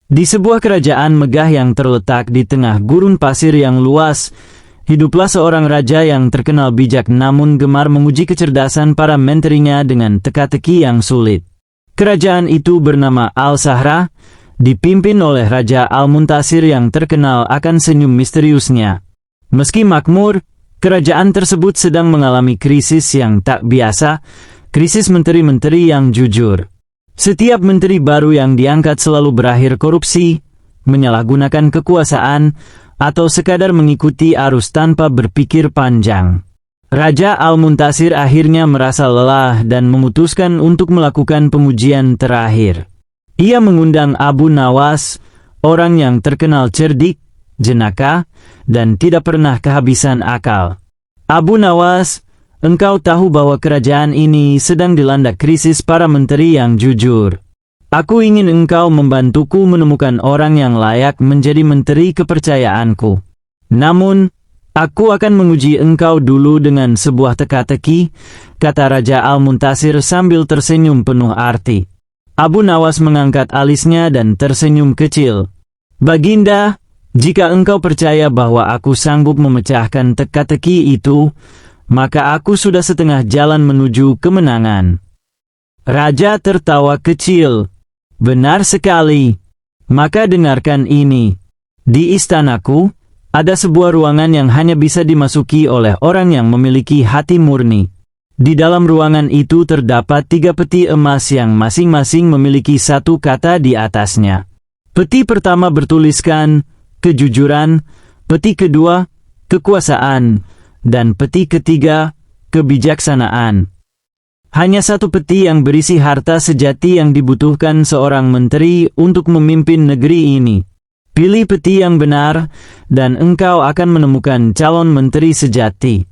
Di sebuah kerajaan megah yang terletak di tengah gurun pasir yang luas, hiduplah seorang raja yang terkenal bijak namun gemar menguji kecerdasan para menterinya dengan teka-teki yang sulit. Kerajaan itu bernama Al-Sahra, dipimpin oleh Raja Al-Muntasir yang terkenal akan senyum misteriusnya. Meski makmur, kerajaan tersebut sedang mengalami krisis yang tak biasa, krisis menteri-menteri yang jujur. Setiap menteri baru yang diangkat selalu berakhir korupsi, menyalahgunakan kekuasaan, atau sekadar mengikuti arus tanpa berpikir panjang. Raja Al-Muntasir akhirnya merasa lelah dan memutuskan untuk melakukan pengujian terakhir. Ia mengundang Abu Nawas, orang yang terkenal cerdik, jenaka, dan tidak pernah kehabisan akal. Abu Nawas, engkau tahu bahwa kerajaan ini sedang dilanda krisis para menteri yang jujur. Aku ingin engkau membantuku menemukan orang yang layak menjadi menteri kepercayaanku. Namun, aku akan menguji engkau dulu dengan sebuah teka-teki, kata Raja Al-Muntasir sambil tersenyum penuh arti. Abu Nawas mengangkat alisnya dan tersenyum kecil. Baginda, jika engkau percaya bahwa aku sanggup memecahkan teka-teki itu, maka aku sudah setengah jalan menuju kemenangan. Raja tertawa kecil. Benar sekali. Maka dengarkan ini. Di istanaku, ada sebuah ruangan yang hanya bisa dimasuki oleh orang yang memiliki hati murni. Di dalam ruangan itu terdapat 3 peti emas yang masing-masing memiliki satu kata di atasnya. Peti pertama bertuliskan kejujuran, peti kedua kekuasaan, dan peti ketiga kebijaksanaan. Hanya satu peti yang berisi harta sejati yang dibutuhkan seorang menteri untuk memimpin negeri ini. Pilih peti yang benar, dan engkau akan menemukan calon menteri sejati.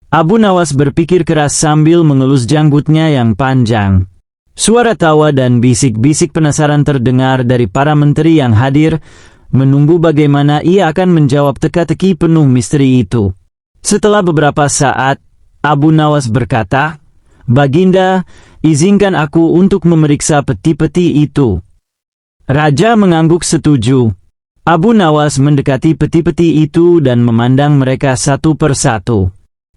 Abu Nawas berpikir keras sambil mengelus janggutnya yang panjang. Suara tawa dan bisik-bisik penasaran terdengar dari para menteri yang hadir, menunggu bagaimana ia akan menjawab teka-teki penuh misteri itu. Setelah beberapa saat, Abu Nawas berkata, Baginda, izinkan aku untuk memeriksa peti-peti itu. Raja mengangguk setuju. Abu Nawas mendekati peti-peti itu dan memandang mereka satu persatu.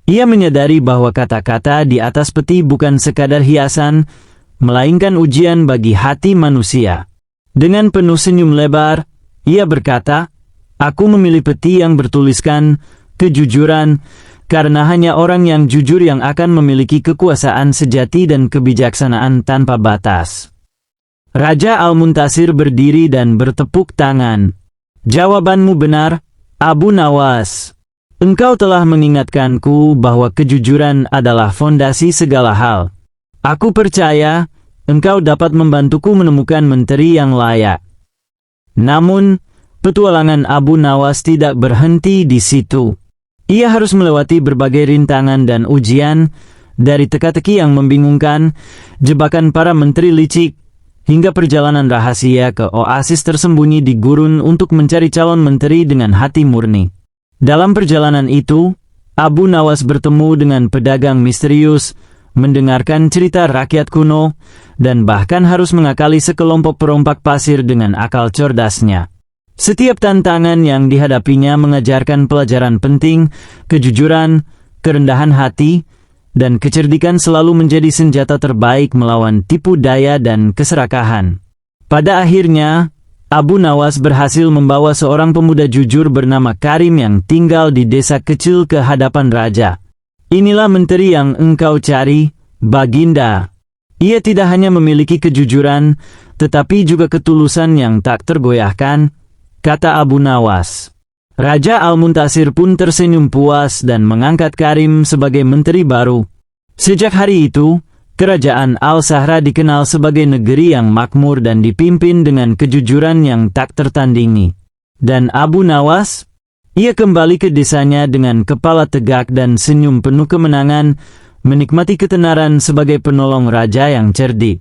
Ia menyadari bahwa kata-kata di atas peti bukan sekadar hiasan, melainkan ujian bagi hati manusia. Dengan penuh senyum lebar, ia berkata, Aku memilih peti yang bertuliskan kejujuran, karena hanya orang yang jujur yang akan memiliki kekuasaan sejati dan kebijaksanaan tanpa batas. Raja Al-Muntasir berdiri dan bertepuk tangan. Jawabanmu benar, Abu Nawas. Engkau telah mengingatkanku bahwa kejujuran adalah fondasi segala hal. Aku percaya, engkau dapat membantuku menemukan menteri yang layak. Namun, petualangan Abu Nawas tidak berhenti di situ. Ia harus melewati berbagai rintangan dan ujian, dari teka-teki yang membingungkan, jebakan para menteri licik, hingga perjalanan rahasia ke oasis tersembunyi di gurun untuk mencari calon menteri dengan hati murni. Dalam perjalanan itu, Abu Nawas bertemu dengan pedagang misterius, mendengarkan cerita rakyat kuno, dan bahkan harus mengakali sekelompok perompak pasir dengan akal cerdasnya. Setiap tantangan yang dihadapinya mengajarkan pelajaran penting, kejujuran, kerendahan hati, dan kecerdikan selalu menjadi senjata terbaik melawan tipu daya dan keserakahan. Pada akhirnya, Abu Nawas berhasil membawa seorang pemuda jujur bernama Karim yang tinggal di desa kecil ke hadapan raja. Inilah menteri yang engkau cari, Baginda. Ia tidak hanya memiliki kejujuran, tetapi juga ketulusan yang tak tergoyahkan, kata Abu Nawas. Raja Al-Muntasir pun tersenyum puas dan mengangkat Karim sebagai menteri baru. Sejak hari itu, kerajaan Al-Sahra dikenal sebagai negeri yang makmur dan dipimpin dengan kejujuran yang tak tertandingi. Dan Abu Nawas, ia kembali ke desanya dengan kepala tegak dan senyum penuh kemenangan, menikmati ketenaran sebagai penolong raja yang cerdik.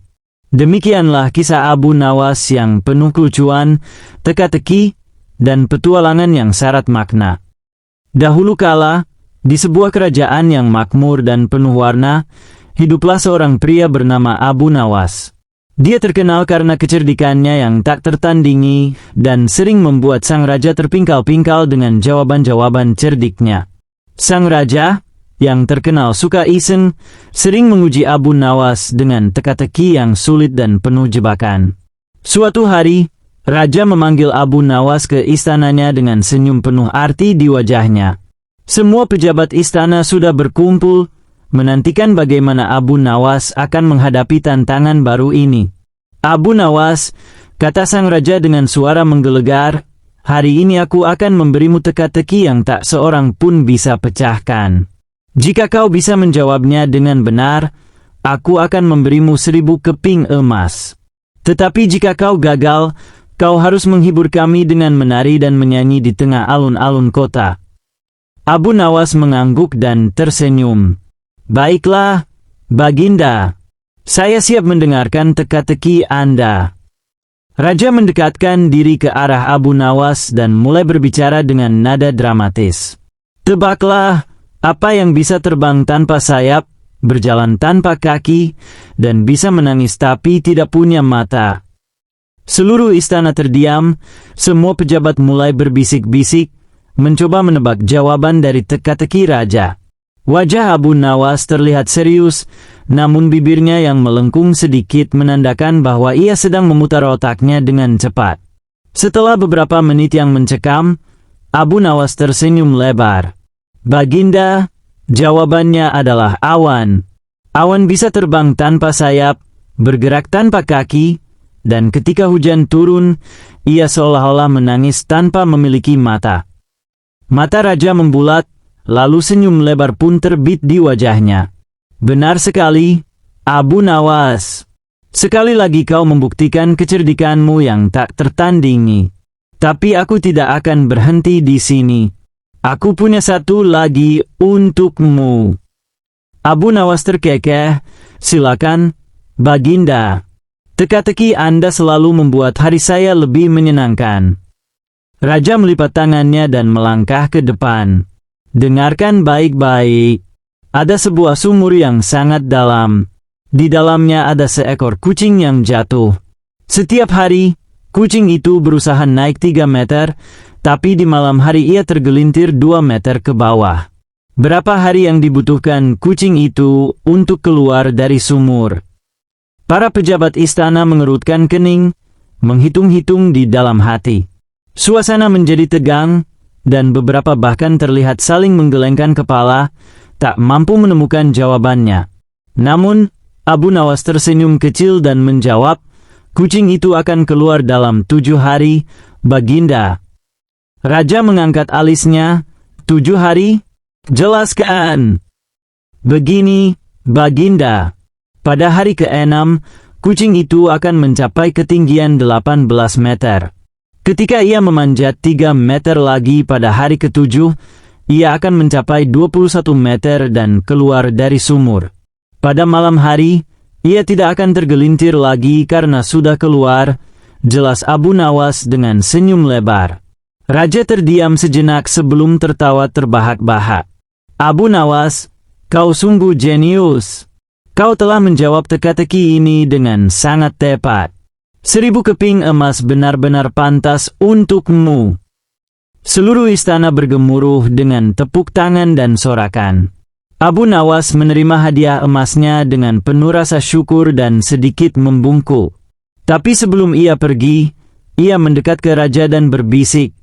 Demikianlah kisah Abu Nawas yang penuh kelucuan, teka-teki, dan petualangan yang syarat makna. Dahulu kala, di sebuah kerajaan yang makmur dan penuh warna, hiduplah seorang pria bernama Abu Nawas. Dia terkenal karena kecerdikannya yang tak tertandingi dan sering membuat sang raja terpingkal-pingkal dengan jawaban-jawaban cerdiknya. Sang raja, yang terkenal suka iseng, sering menguji Abu Nawas dengan teka-teki yang sulit dan penuh jebakan. Suatu hari, raja memanggil Abu Nawas ke istananya dengan senyum penuh arti di wajahnya. Semua pejabat istana sudah berkumpul, menantikan bagaimana Abu Nawas akan menghadapi tantangan baru ini. Abu Nawas, kata sang raja dengan suara menggelegar, hari ini aku akan memberimu teka-teki yang tak seorang pun bisa pecahkan. Jika kau bisa menjawabnya dengan benar, aku akan memberimu 1000 keping emas. Tetapi jika kau gagal, kau harus menghibur kami dengan menari dan menyanyi di tengah alun-alun kota. Abu Nawas mengangguk dan tersenyum. Baiklah, Baginda. Saya siap mendengarkan teka-teki Anda. Raja mendekatkan diri ke arah Abu Nawas dan mulai berbicara dengan nada dramatis. Tebaklah, apa yang bisa terbang tanpa sayap, berjalan tanpa kaki, dan bisa menangis tapi tidak punya mata? Seluruh istana terdiam, semua pejabat mulai berbisik-bisik, mencoba menebak jawaban dari teka-teki raja. Wajah Abu Nawas terlihat serius, namun bibirnya yang melengkung sedikit menandakan bahwa ia sedang memutar otaknya dengan cepat. Setelah beberapa menit yang mencekam, Abu Nawas tersenyum lebar. Baginda, jawabannya adalah awan. Awan bisa terbang tanpa sayap, bergerak tanpa kaki, dan ketika hujan turun, ia seolah-olah menangis tanpa memiliki mata. Mata raja membulat, lalu senyum lebar pun terbit di wajahnya. Benar sekali, Abu Nawas. Sekali lagi kau membuktikan kecerdikanmu yang tak tertandingi. Tapi aku tidak akan berhenti di sini. Aku punya satu lagi untukmu. Abu Nawas terkekeh, silakan, Baginda. Teka-teki Anda selalu membuat hari saya lebih menyenangkan. Raja melipat tangannya dan melangkah ke depan. Dengarkan baik-baik. Ada sebuah sumur yang sangat dalam. Di dalamnya ada seekor kucing yang jatuh. Setiap hari, kucing itu berusaha naik 3 meter, tapi di malam hari ia tergelintir 2 meter ke bawah. Berapa hari yang dibutuhkan kucing itu untuk keluar dari sumur? Para pejabat istana mengerutkan kening, menghitung-hitung di dalam hati. Suasana menjadi tegang, dan beberapa bahkan terlihat saling menggelengkan kepala, tak mampu menemukan jawabannya. Namun, Abu Nawas tersenyum kecil dan menjawab, kucing itu akan keluar dalam 7 hari, Baginda. Raja mengangkat alisnya, 7 hari? Jelaskan. Begini, Baginda. Pada hari ke-6, kucing itu akan mencapai ketinggian 18 meter. Ketika ia memanjat 3 meter lagi pada hari ke-7, ia akan mencapai 21 meter dan keluar dari sumur. Pada malam hari, ia tidak akan tergelintir lagi karena sudah keluar, jelas Abu Nawas dengan senyum lebar. Raja terdiam sejenak sebelum tertawa terbahak-bahak. Abu Nawas, kau sungguh jenius. Kau telah menjawab teka-teki ini dengan sangat tepat. 1000 keping emas benar-benar pantas untukmu. Seluruh istana bergemuruh dengan tepuk tangan dan sorakan. Abu Nawas menerima hadiah emasnya dengan penuh rasa syukur dan sedikit membungkuk. Tapi sebelum ia pergi, ia mendekat ke raja dan berbisik,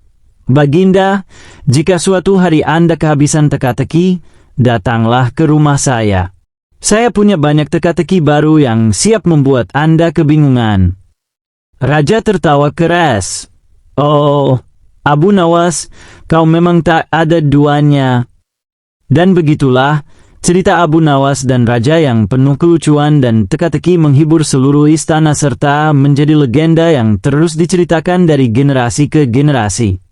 Baginda, jika suatu hari Anda kehabisan teka-teki, datanglah ke rumah saya. Saya punya banyak teka-teki baru yang siap membuat Anda kebingungan. Raja tertawa keras. Oh, Abu Nawas, kau memang tak ada duanya. Dan begitulah, cerita Abu Nawas dan Raja yang penuh kelucuan dan teka-teki menghibur seluruh istana serta menjadi legenda yang terus diceritakan dari generasi ke generasi.